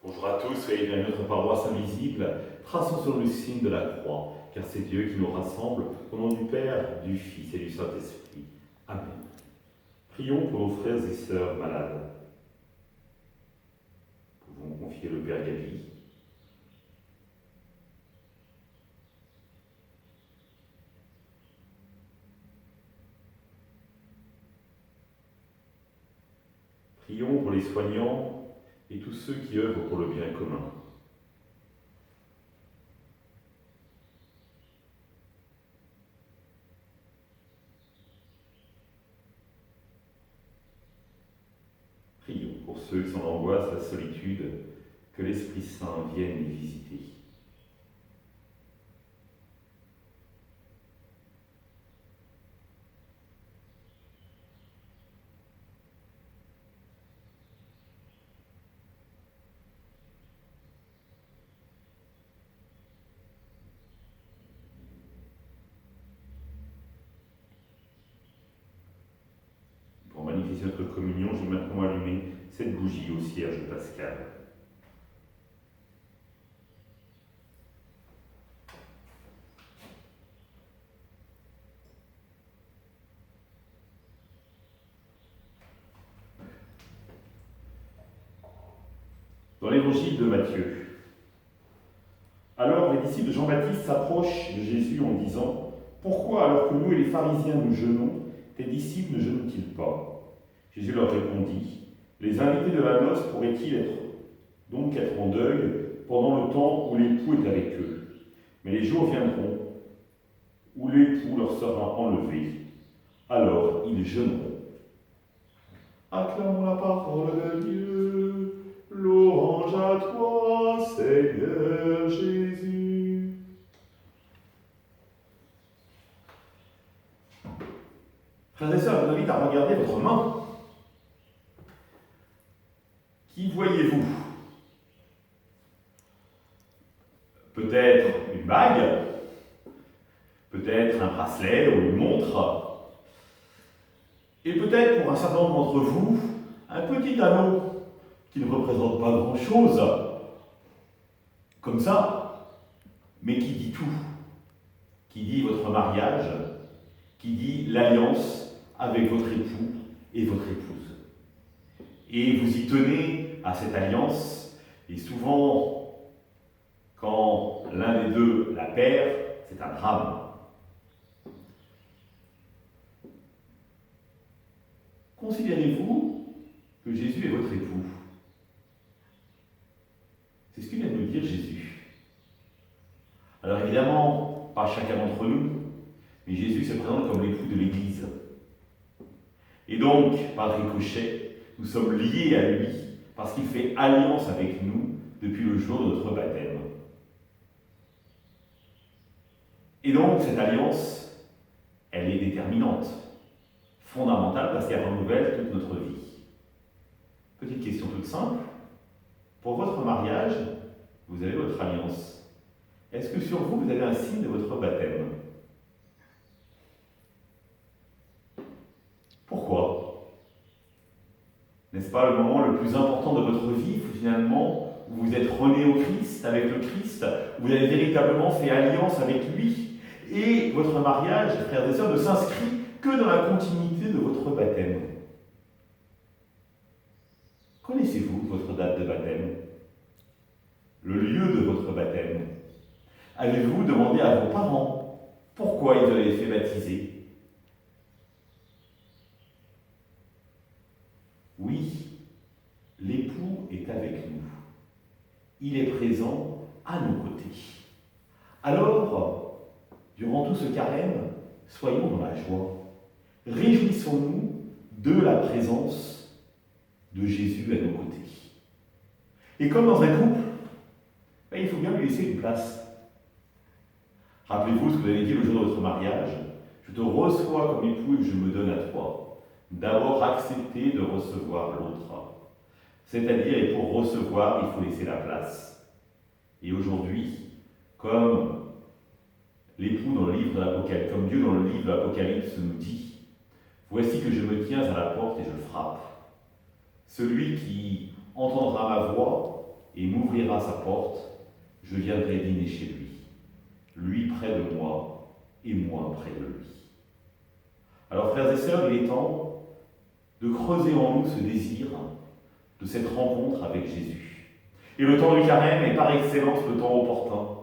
Bonjour à tous, soyez bienvenus à notre paroisse invisible, traçons sur le signe de la croix, car c'est Dieu qui nous rassemble, au nom du Père, du Fils et du Saint-Esprit. Amen. Prions pour nos frères et sœurs malades. Nous pouvons confier le Père Gabi. Prions pour les soignants et tous ceux qui œuvrent pour le bien commun. Prions pour ceux qui sont en angoisse, la solitude, que l'Esprit Saint vienne les visiter. Pour magnifier notre communion, j'ai maintenant allumé cette bougie au cierge pascal. Dans l'évangile de Matthieu. Alors les disciples de Jean-Baptiste s'approchent de Jésus en disant « Pourquoi, alors que nous et les pharisiens nous jeûnons, tes disciples ne jeûnent-ils pas ?» Jésus leur répondit « Les invités de la noce pourraient-ils donc être en deuil pendant le temps où l'époux est avec eux? Mais les jours viendront où l'époux leur sera enlevé. Alors ils jeûneront. » Acclamons la parole de Dieu. Louange à toi, Seigneur Jésus. Frères et sœurs, je vous invite à regarder votre main. Qui voyez-vous? Peut-être une bague, peut-être un bracelet ou une montre, et peut-être pour un certain nombre d'entre vous, un petit anneau qui ne représente pas grand-chose, comme ça, mais qui dit tout, qui dit votre mariage, qui dit l'alliance avec votre époux et votre épouse. Et vous y tenez à cette alliance, et souvent, quand l'un des deux la perd, c'est un drame. Considérez-vous que Jésus est votre époux? C'est ce que vient de nous dire Jésus. Alors évidemment, pas chacun d'entre nous, mais Jésus se présente comme l'époux de l'Église. Et donc, par ricochet, nous sommes liés à lui, parce qu'il fait alliance avec nous depuis le jour de notre baptême. Et donc, cette alliance, elle est déterminante, fondamentale, parce qu'elle renouvelle toute notre vie. Petite question toute simple. Pour votre mariage, vous avez votre alliance. Est-ce que sur vous, vous avez un signe de votre baptême? Pourquoi? N'est-ce pas le moment le plus important de votre vie, finalement, où vous êtes rené au Christ, avec le Christ, où vous avez véritablement fait alliance avec lui, et votre mariage, frères et sœurs, ne s'inscrit que dans la continuité de votre baptême. Connaissez-vous votre date de baptême? Le lieu de votre baptême? Avez-vous demandé à vos parents pourquoi ils avaient fait baptiser? Oui, l'époux est avec nous. Il est présent à nos côtés. Alors, durant tout ce carême, soyons dans la joie. Réjouissons-nous de la présence de Jésus à nos côtés. Et comme dans un couple, il faut bien lui laisser une place. Rappelez-vous ce que vous avez dit le jour de votre mariage. Je te reçois comme époux et je me donne à toi. D'abord accepter de recevoir l'autre. C'est-à-dire, et pour recevoir, il faut laisser la place. Et aujourd'hui, comme l'époux dans le livre de l'Apocalypse, comme Dieu dans le livre de l'Apocalypse nous dit, voici que je me tiens à la porte et je frappe. Celui qui entendra ma voix et m'ouvrira sa porte, je viendrai dîner chez lui près de moi et moi près de lui. Alors frères et sœurs, il est temps de creuser en nous ce désir de cette rencontre avec Jésus. Et le temps du carême est par excellence le temps opportun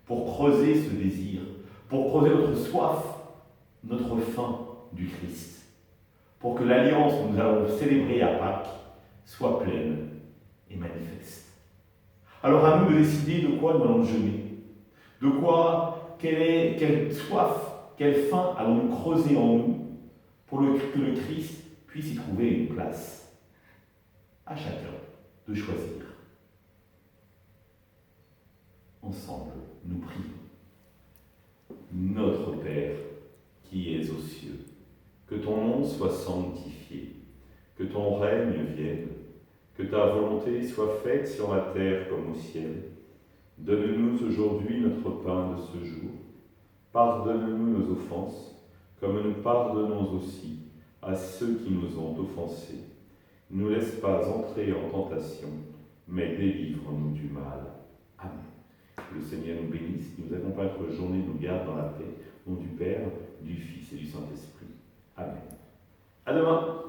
pour creuser ce désir, pour creuser notre soif, notre faim du Christ, pour que l'alliance que nous allons célébrer à Pâques soit pleine et manifeste. Alors à nous de décider de quoi nous allons jeûner, de quoi, quelle soif, quelle faim allons-nous creuser en nous pour que le Christ puisse y trouver une place. À chacun de choisir. Ensemble, nous prions. Notre Père, qui es aux cieux, que ton nom soit sanctifié, que ton règne vienne, que ta volonté soit faite sur la terre comme au ciel. Donne-nous aujourd'hui notre pain de ce jour. Pardonne-nous nos offenses, comme nous pardonnons aussi à ceux qui nous ont offensés. Ne nous laisse pas entrer en tentation, mais délivre-nous du mal. Amen. Que le Seigneur nous bénisse, nous accompagne notre journée, nous garde dans la paix. Au nom du Père, du Fils et du Saint-Esprit. Amen. À demain.